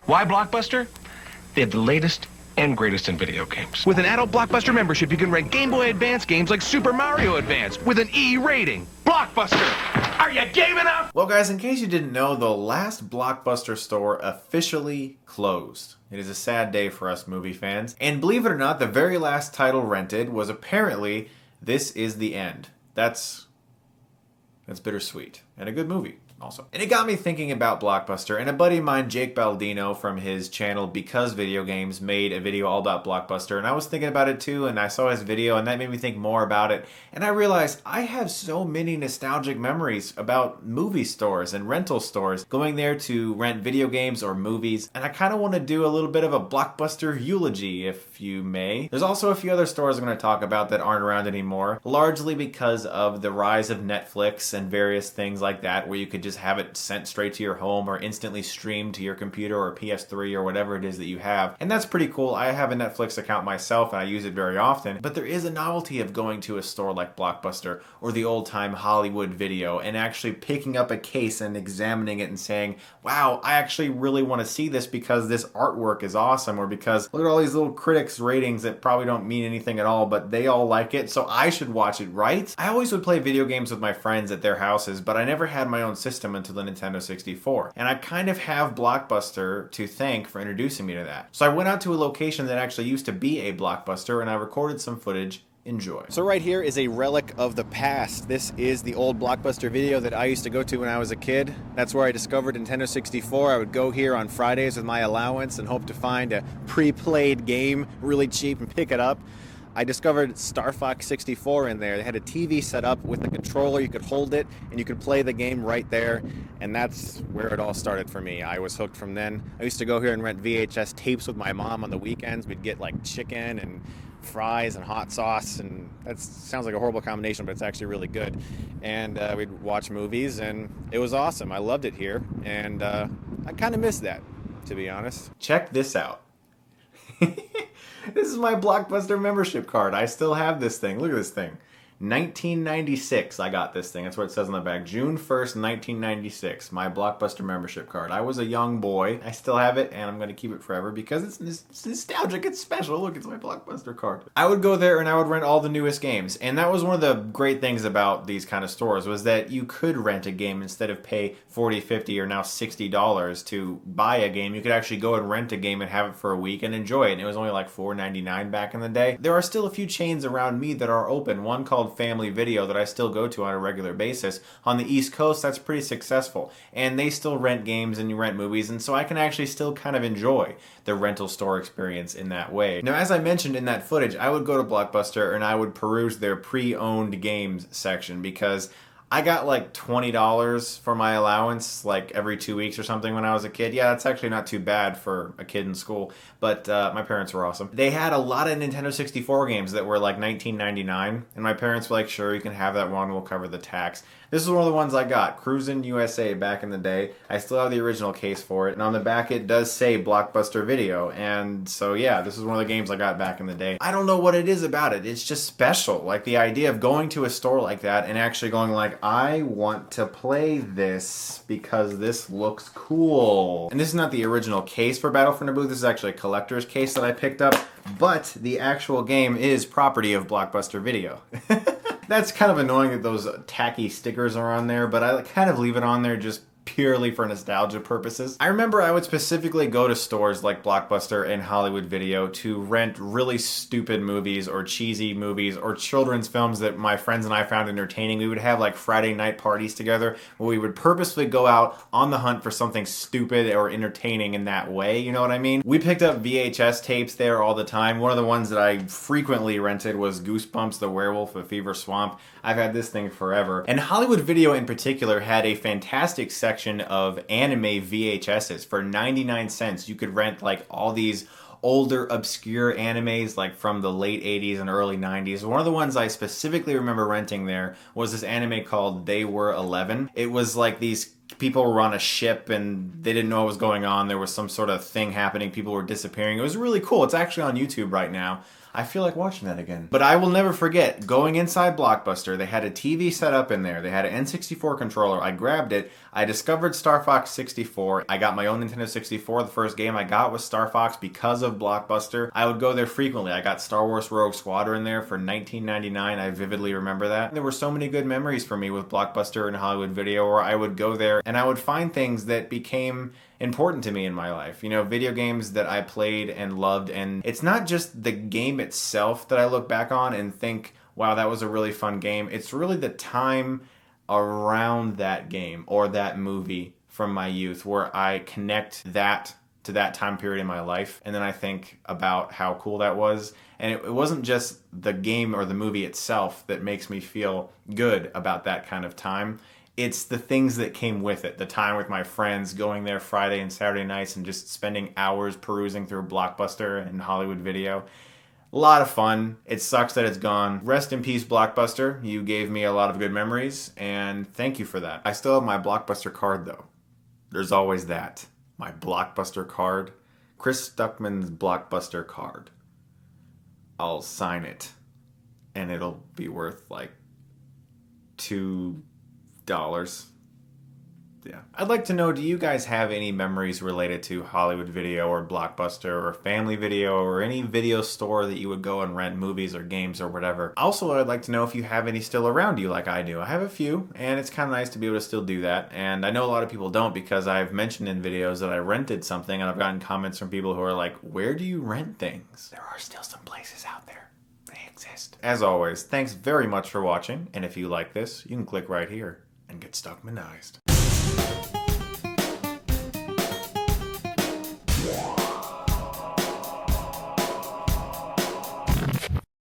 Why Blockbuster? They have the latest and greatest in video games. With an adult Blockbuster membership, you can rent Game Boy Advance games like Super Mario Advance with an E rating. Blockbuster! Are you game enough? Well, guys, in case you didn't know, the last Blockbuster store officially closed. It is a sad day for us movie fans. And believe it or not, the very last title rented was apparently This Is the End. That's bittersweet. And a good movie. Also. And it got me thinking about Blockbuster, and a buddy of mine, Jake Baldino, from his channel Because Video Games, made a video all about Blockbuster, and I was thinking about it too, and I saw his video, and that made me think more about it, and I realized I have so many nostalgic memories about movie stores and rental stores, going there to rent video games or movies, and I kind of want to do a little bit of a Blockbuster eulogy, if you may. There's also a few other stores I'm going to talk about that aren't around anymore, largely because of the rise of Netflix and various things like that, where you could just have it sent straight to your home or instantly streamed to your computer or PS3 or whatever it is that you have. And that's pretty cool. I have a Netflix account myself and I use it very often, but there is a novelty of going to a store like Blockbuster or the old-time Hollywood Video and actually picking up a case and examining it and saying, wow, I actually really want to see this because this artwork is awesome, or because look at all these little critics ratings that probably don't mean anything at all, but they all like it, so I should watch it, right? I always would play video games with my friends at their houses, but I never had my own system until the Nintendo 64. And I kind of have Blockbuster to thank for introducing me to that. So I went out to a location that actually used to be a Blockbuster and I recorded some footage. Enjoy. So right here is a relic of the past. This is the old Blockbuster Video that I used to go to when I was a kid. That's where I discovered Nintendo 64. I would go here on Fridays with my allowance and hope to find a pre-played game really cheap and pick it up. I discovered Starfox 64 in there. They had a TV set up with a controller. You could hold it and you could play the game right there. And that's where it all started for me. I was hooked from then. I used to go here and rent VHS tapes with my mom on the weekends. We'd get like chicken and fries and hot sauce, and that sounds like a horrible combination, but it's actually really good. And we'd watch movies, and it was awesome. I loved it here, and I kind of miss that, to be honest. Check this out. This is my Blockbuster membership card. I still have this thing. Look at this thing. 1996 I got this thing. That's what it says on the back. June 1st, 1996. My Blockbuster membership card. I was a young boy. I still have it, and I'm going to keep it forever because it's nostalgic. It's special. Look, it's my Blockbuster card. I would go there and I would rent all the newest games. And that was one of the great things about these kind of stores, was that you could rent a game instead of pay $40, $50, or now $60 to buy a game. You could actually go and rent a game and have it for a week and enjoy it. And it was only like $4.99 back in the day. There are still a few chains around me that are open. One called Family Video that I still go to on a regular basis. On the East Coast, that's pretty successful. And they still rent games and rent movies, and so I can actually still kind of enjoy the rental store experience in that way. Now, as I mentioned in that footage, I would go to Blockbuster and I would peruse their pre-owned games section because I got like $20 for my allowance like every 2 weeks or something when I was a kid. Yeah, that's actually not too bad for a kid in school, but my parents were awesome. They had a lot of Nintendo 64 games that were like $19.99, and my parents were like, sure, you can have that one, we'll cover the tax. This is one of the ones I got, Cruisin USA, back in the day. I still have the original case for it, and on the back it does say Blockbuster Video, and so yeah, this is one of the games I got back in the day. I don't know what it is about it, it's just special. Like the idea of going to a store like that and actually going like, I want to play this because this looks cool. And this is not the original case for Battle for Naboo, this is actually a collector's case that I picked up, but the actual game is property of Blockbuster Video. That's kind of annoying that those tacky stickers are on there, but I kind of leave it on there just purely for nostalgia purposes. I remember I would specifically go to stores like Blockbuster and Hollywood Video to rent really stupid movies or cheesy movies or children's films that my friends and I found entertaining. We would have like Friday night parties together where we would purposefully go out on the hunt for something stupid or entertaining in that way, you know what I mean? We picked up VHS tapes there all the time. One of the ones that I frequently rented was Goosebumps, the Werewolf of Fever Swamp. I've had this thing forever. And Hollywood Video in particular had a fantastic section of anime VHSs for 99 cents. You could rent like all these older obscure animes like from the late 80s and early 90s. One of the ones I specifically remember renting there was this anime called They Were 11. It was like these people were on a ship and they didn't know what was going on. There was some sort of thing happening. People were disappearing. It was really cool. It's actually on YouTube right now. I feel like watching that again. But I will never forget going inside Blockbuster. They had a TV set up in there. They had an N64 controller. I grabbed it. I discovered Starfox 64. I got my own Nintendo 64. The first game I got was Starfox because of Blockbuster. I would go there frequently. I got Star Wars Rogue Squadron there for $19.99. I vividly remember that. There were so many good memories for me with Blockbuster and Hollywood Video, where I would go there and I would find things that became important to me in my life. You know, video games that I played and loved. And it's not just the game itself that I look back on and think, wow, that was a really fun game. It's really the time around that game or that movie from my youth where I connect that to that time period in my life. And then I think about how cool that was. And it wasn't just the game or the movie itself that makes me feel good about that kind of time. It's the things that came with it. The time with my friends, going there Friday and Saturday nights and just spending hours perusing through Blockbuster and Hollywood Video. A lot of fun. It sucks that it's gone. Rest in peace, Blockbuster. You gave me a lot of good memories, and thank you for that. I still have my Blockbuster card, though. There's always that. My Blockbuster card. Chris Stuckmann's Blockbuster card. I'll sign it, and it'll be worth like $2. Yeah. I'd like to know, do you guys have any memories related to Hollywood Video or Blockbuster or Family Video or any video store that you would go and rent movies or games or whatever? Also, I'd like to know if you have any still around you like I do. I have a few, and it's kind of nice to be able to still do that. And I know a lot of people don't, because I've mentioned in videos that I rented something, and I've gotten comments from people who are like, where do you rent things? There are still some places out there. They exist. As always, thanks very much for watching, and if you like this, you can click right here and get Stuckmanized.